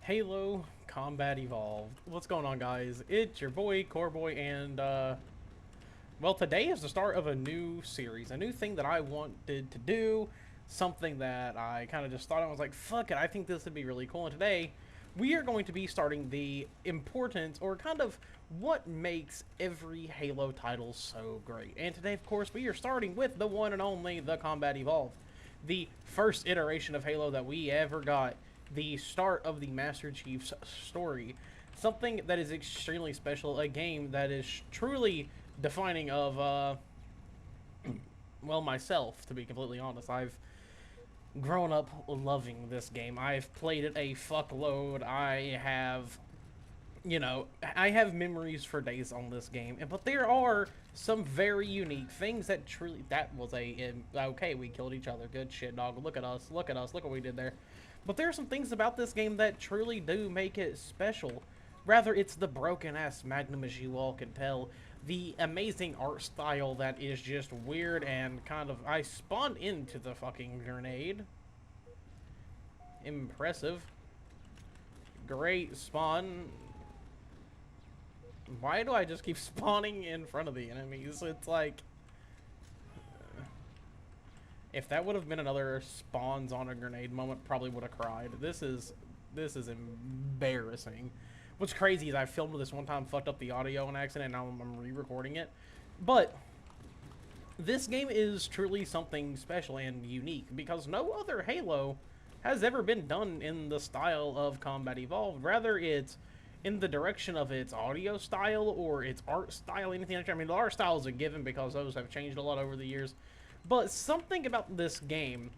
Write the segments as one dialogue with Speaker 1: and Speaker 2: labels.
Speaker 1: Halo Combat Evolved. What's going on, guys? It's your boy, Coreboy, and, well, today is the start of a new series, a new thing that I wanted to do, something that I kind of just thought, I was like, fuck it, I think this would be really cool, and today, we are going to be starting the importance, or kind of what makes every Halo title so great. And today, of course, we are starting with the one and only, the Combat Evolved. The first iteration of Halo that we ever got, the start of the Master Chief's story. Something that is extremely special, a game that is truly defining of, well, myself, to be completely honest. I've grown up loving this game. I've played it a fuckload. I have memories for days on this game, but there are some very unique things that truly, that was okay, we killed each other, good shit, dog, look at us, look what we did there. But there are some things about this game that truly do make it special. Rather, it's the broken-ass Magnum, as you all can tell, the amazing art style that is just weird and kind of, I spawned into the fucking grenade. Impressive. Great spawn. Why do I just keep spawning in front of the enemies? It's like, if that would have been another spawns on a grenade moment, probably would have cried. This is embarrassing. What's crazy is I filmed this one time, fucked up the audio on accident, and now I'm re-recording it. But this game is truly something special and unique because no other Halo has ever been done in the style of Combat Evolved. Rather, it's in the direction of its audio style or its art style, anything like that. I mean, the art style is a given because those have changed a lot over the years. But something about this game,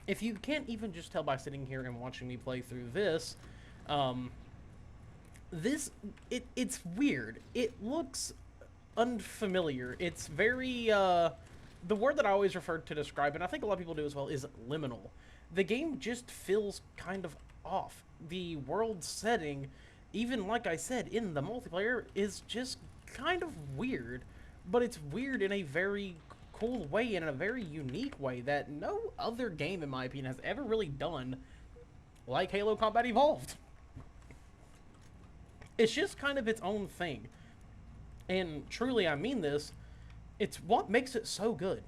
Speaker 1: if you can't even just tell by sitting here and watching me play through this, it's weird. It looks unfamiliar. It's very, the word that I always refer to describe, and I think a lot of people do as well, is liminal. The game just feels kind of off. The world setting, even like I said, in the multiplayer, is just kind of weird. But it's weird in a very cool way, in a very unique way that no other game, in my opinion, has ever really done like Halo Combat Evolved. It's just kind of its own thing. And truly, I mean this, it's what makes it so good.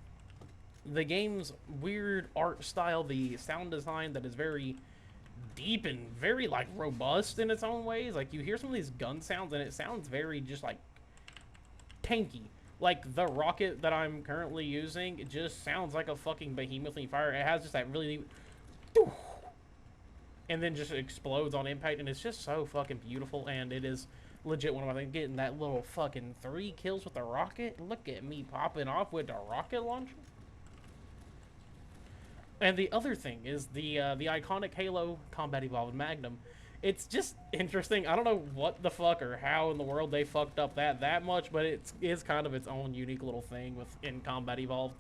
Speaker 1: The game's weird art style, the sound design that is very deep and very, like, robust in its own ways. Like, you hear some of these gun sounds, and it sounds very just, like, tanky. Like, the rocket that I'm currently using, it just sounds like a fucking behemothly fire. It has just that really... and then just explodes on impact, and it's just so fucking beautiful, and it is legit one of my things. Getting that little fucking 3 kills with the rocket. Look at me popping off with the rocket launcher. And the other thing is the iconic Halo Combat Evolved Magnum. It's just interesting. I don't know what the fuck or how in the world they fucked up that much, but it is kind of its own unique little thing in Combat Evolved.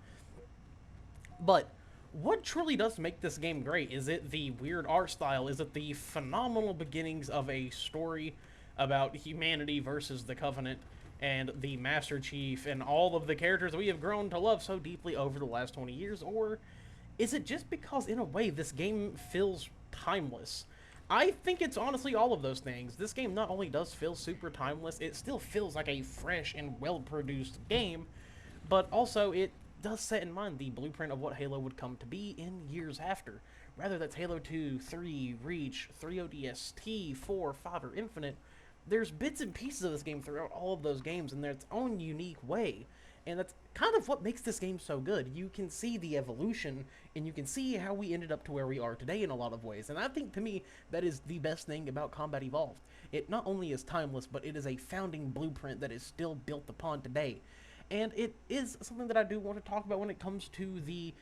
Speaker 1: But what truly does make this game great? Is it the weird art style? Is it the phenomenal beginnings of a story about humanity versus the Covenant and the Master Chief and all of the characters we have grown to love so deeply over the last 20 years? Or is it just because, in a way, this game feels timeless? I think it's honestly all of those things. This game not only does feel super timeless, it still feels like a fresh and well-produced game, but also it does set in mind the blueprint of what Halo would come to be in years after. Whether that's Halo 2, 3, Reach, 3 ODST, 4, 5, or Infinite, there's bits and pieces of this game throughout all of those games in their own unique way. And that's kind of what makes this game so good. You can see the evolution, and you can see how we ended up to where we are today in a lot of ways. And I think, to me, that is the best thing about Combat Evolved. It not only is timeless, but it is a founding blueprint that is still built upon today. And it is something that I do want to talk about when it comes to the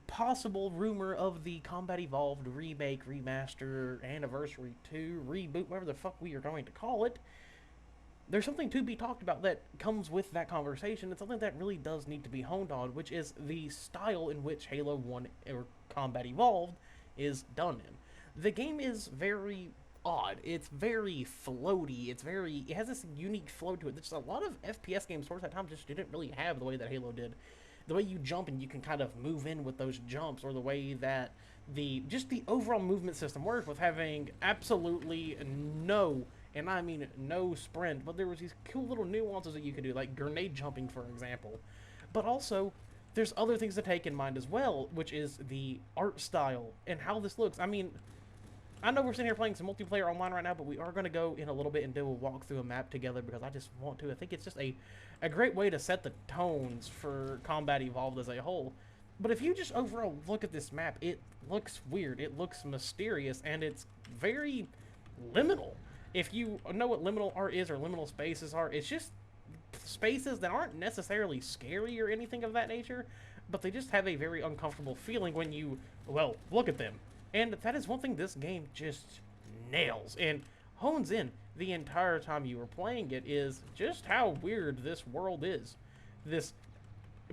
Speaker 1: possible rumor of the Combat Evolved remake, remaster, anniversary 2, reboot, whatever the fuck we are going to call it. There's something to be talked about that comes with that conversation. It's something that really does need to be honed on, which is the style in which Halo 1 or Combat Evolved is done in. The game is very odd. It's very floaty. It has this unique flow to it. There's a lot of FPS games towards that time just didn't really have the way that Halo did. The way you jump and you can kind of move in with those jumps, or the way that just the overall movement system worked with having absolutely no, and I mean no sprint, but there was these cool little nuances that you could do, like grenade jumping, for example. But also, there's other things to take in mind as well, which is the art style and how this looks. I mean, I know we're sitting here playing some multiplayer online right now, but we are going to go in a little bit and do a walk through a map together because I just want to. I think it's just a great way to set the tones for Combat Evolved as a whole. But if you just overall look at this map, it looks weird, it looks mysterious, and it's very liminal. If you know what liminal art is or liminal spaces are, it's just spaces that aren't necessarily scary or anything of that nature, but they just have a very uncomfortable feeling when you, well, look at them. And that is one thing this game just nails and hones in the entire time you were playing it, is just how weird this world is. This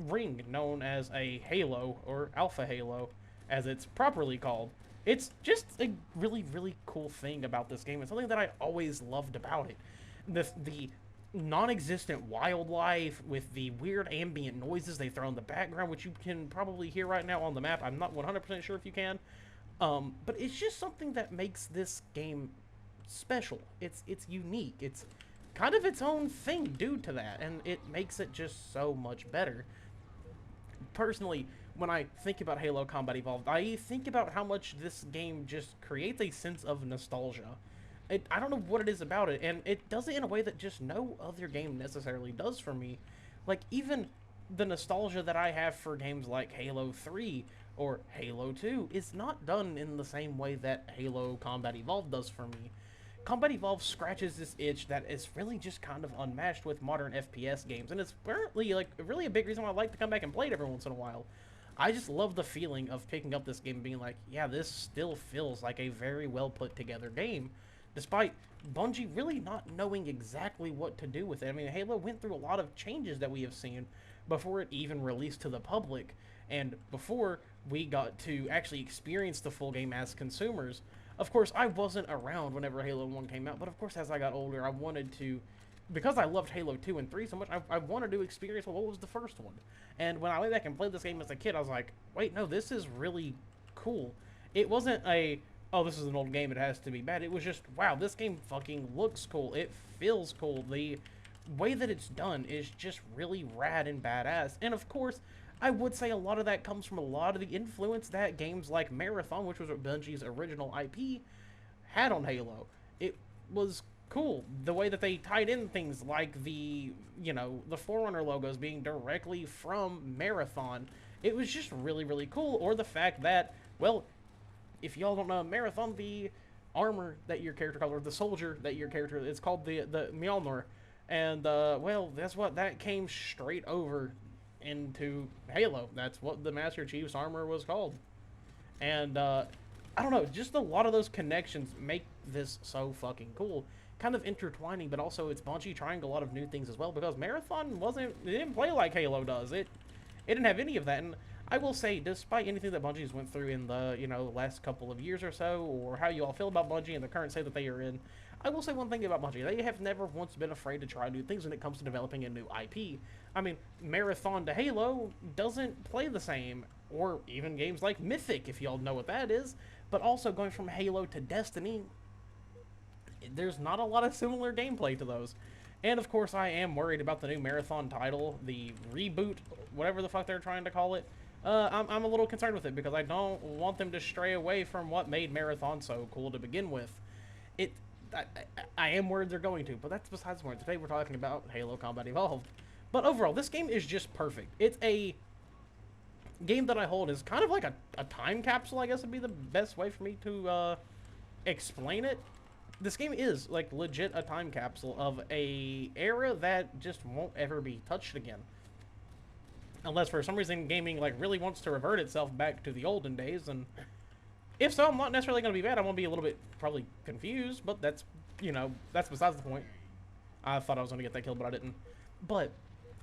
Speaker 1: ring known as a halo, or alpha halo as it's properly called, it's just a really, really cool thing about this game. It's something that I always loved about it. The non-existent wildlife with the weird ambient noises they throw in the background, which you can probably hear right now on the map. I'm not 100% sure if you can. But it's just something that makes this game special. It's unique. It's kind of its own thing due to that, and it makes it just so much better. Personally, when I think about Halo Combat Evolved, I think about how much this game just creates a sense of nostalgia. I don't know what it is about it, and it does it in a way that just no other game necessarily does for me. Like, even the nostalgia that I have for games like Halo 3 or Halo 2 is not done in the same way that Halo Combat Evolved does for me. Combat Evolved scratches this itch that is really just kind of unmatched with modern FPS games, and it's apparently like really a big reason why I like to come back and play it every once in a while. I just love the feeling of picking up this game and being like, yeah, this still feels like a very well put together game, despite Bungie really not knowing exactly what to do with it. I mean, Halo went through a lot of changes that we have seen before it even released to the public, and before we got to actually experience the full game as consumers. Of course, I wasn't around whenever Halo 1 came out, but of course, as I got older, I wanted to, because I loved Halo 2 and 3 so much, I wanted to experience what was the first one. And when I went back and played this game as a kid, I was like, wait, no, this is really cool. It wasn't a, oh, this is an old game, it has to be bad. It was just, wow, this game fucking looks cool. It feels cool. The way that it's done is just really rad and badass. And of course, I would say a lot of that comes from a lot of the influence that games like Marathon, which was Bungie's original IP, had on Halo. It was cool. The way that they tied in things like the, you know, the Forerunner logos being directly from Marathon. It was just really, really cool. Or the fact that, well, if y'all don't know, Marathon, the armor that your character called, or the soldier that your character, it's called the Mjolnir. And, well, that's what, that came straight over into Halo. That's what the Master Chief's armor was called. And I don't know, just a lot of those connections make this so fucking cool. Kind of intertwining, but also it's Bungie trying a lot of new things as well, because Marathon it didn't play like Halo does. It didn't have any of that. And I will say, despite anything that Bungie's went through in the, you know, last couple of years or so, or how you all feel about Bungie and the current state that they are in, I will say one thing about Bungie. They have never once been afraid to try new things when it comes to developing a new IP. I mean, Marathon to Halo doesn't play the same, or even games like Mythic, if y'all know what that is, but also going from Halo to Destiny, there's not a lot of similar gameplay to those. And of course, I am worried about the new Marathon title, the reboot, whatever the fuck they're trying to call it. I'm a little concerned with it because I don't want them to stray away from what made Marathon so cool to begin with. I am worried they're going to, but that's besides the point. Today we're talking about Halo Combat Evolved. But overall, this game is just perfect. It's a game that I hold as kind of like a time capsule, I guess would be the best way for me to explain it. This game is, like, legit a time capsule of a era that just won't ever be touched again. Unless for some reason gaming, like, really wants to revert itself back to the olden days, and if so, I'm not necessarily going to be bad. I'm going to be a little bit probably confused, but that's, you know, that's besides the point. I thought I was going to get that kill, but I didn't. But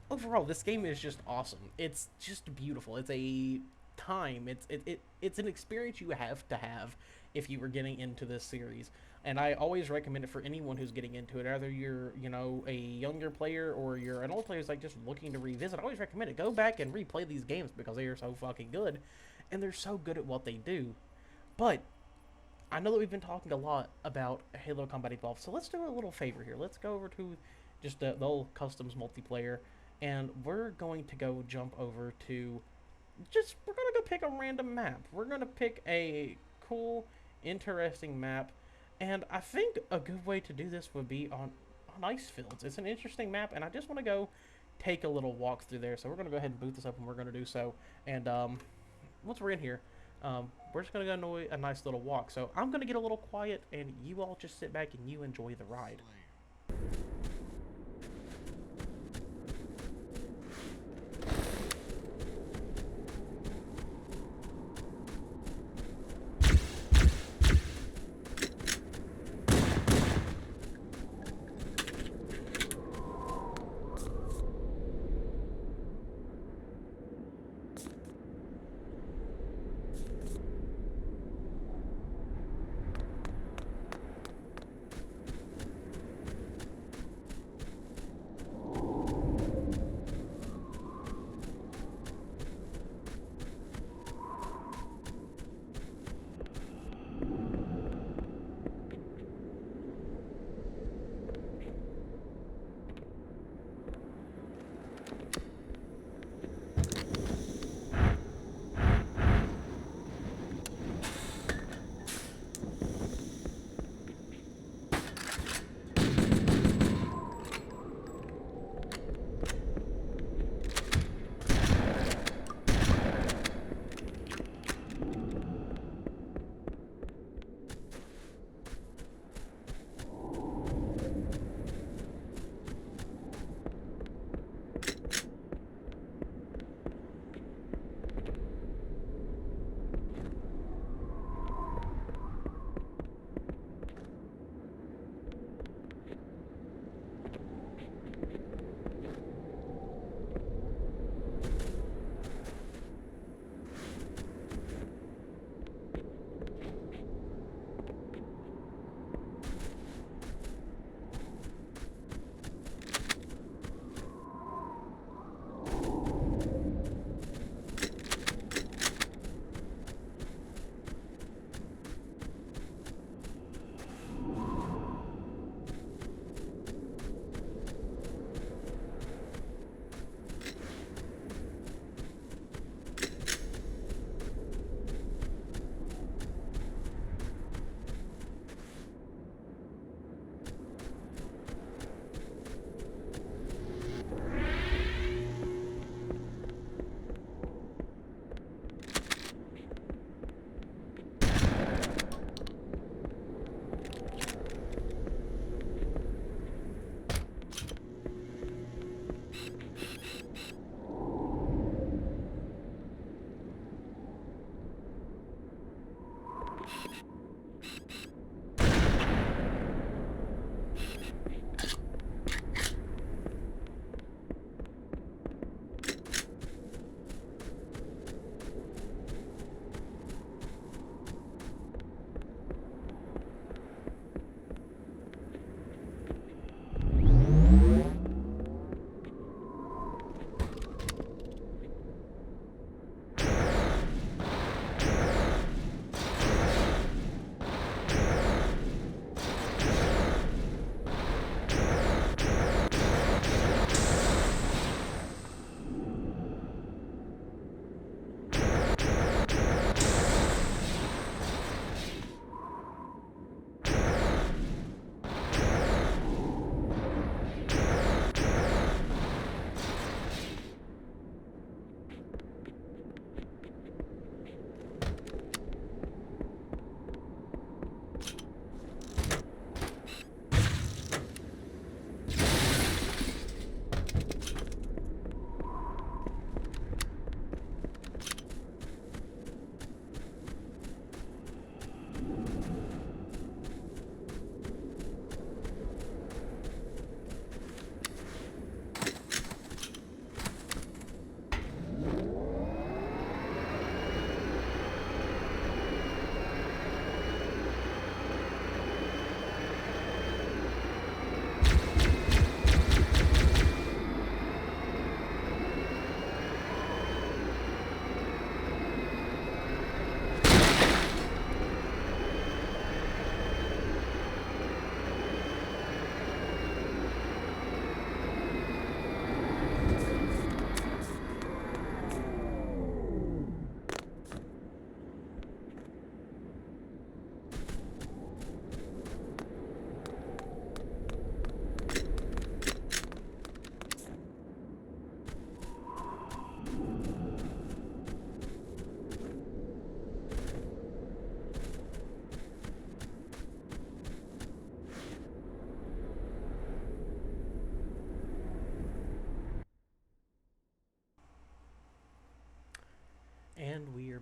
Speaker 1: overall, this game is just awesome. It's just beautiful. It's a time. It's an experience you have to have if you were getting into this series. And I always recommend it for anyone who's getting into it. Either you're, you know, a younger player or you're an old player who's like just looking to revisit. I always recommend it. Go back and replay these games because they are so fucking good. And they're so good at what they do. But I know that we've been talking a lot about Halo Combat Evolved, so let's do a little favor here. Let's go over to just the old customs multiplayer, and we're going to go jump over to we're gonna go pick a random map. We're gonna pick a cool, interesting map, and I think a good way to do this would be on ice fields. It's an interesting map, and I just want to go take a little walk through there. So we're gonna go ahead and boot this up, and we're gonna do so. And once we're in here, we're just gonna go enjoy a nice little walk. So I'm gonna get a little quiet, and you all just sit back and you enjoy the ride.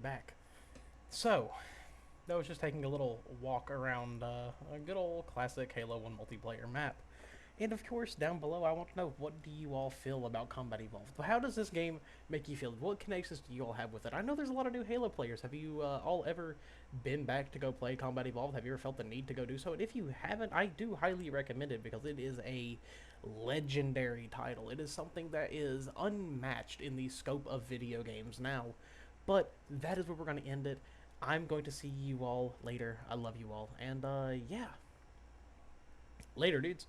Speaker 1: back. So, that was just taking a little walk around a good old classic Halo 1 multiplayer map. And of course, down below, I want to know, what do you all feel about Combat Evolved? How does this game make you feel? What connections do you all have with it? I know there's a lot of new Halo players. Have you all ever been back to go play Combat Evolved? Have you ever felt the need to go do so? And if you haven't, I do highly recommend it because it is a legendary title. It is something that is unmatched in the scope of video games now. But that is where we're going to end it. I'm going to see you all later. I love you all. And yeah. Later, dudes.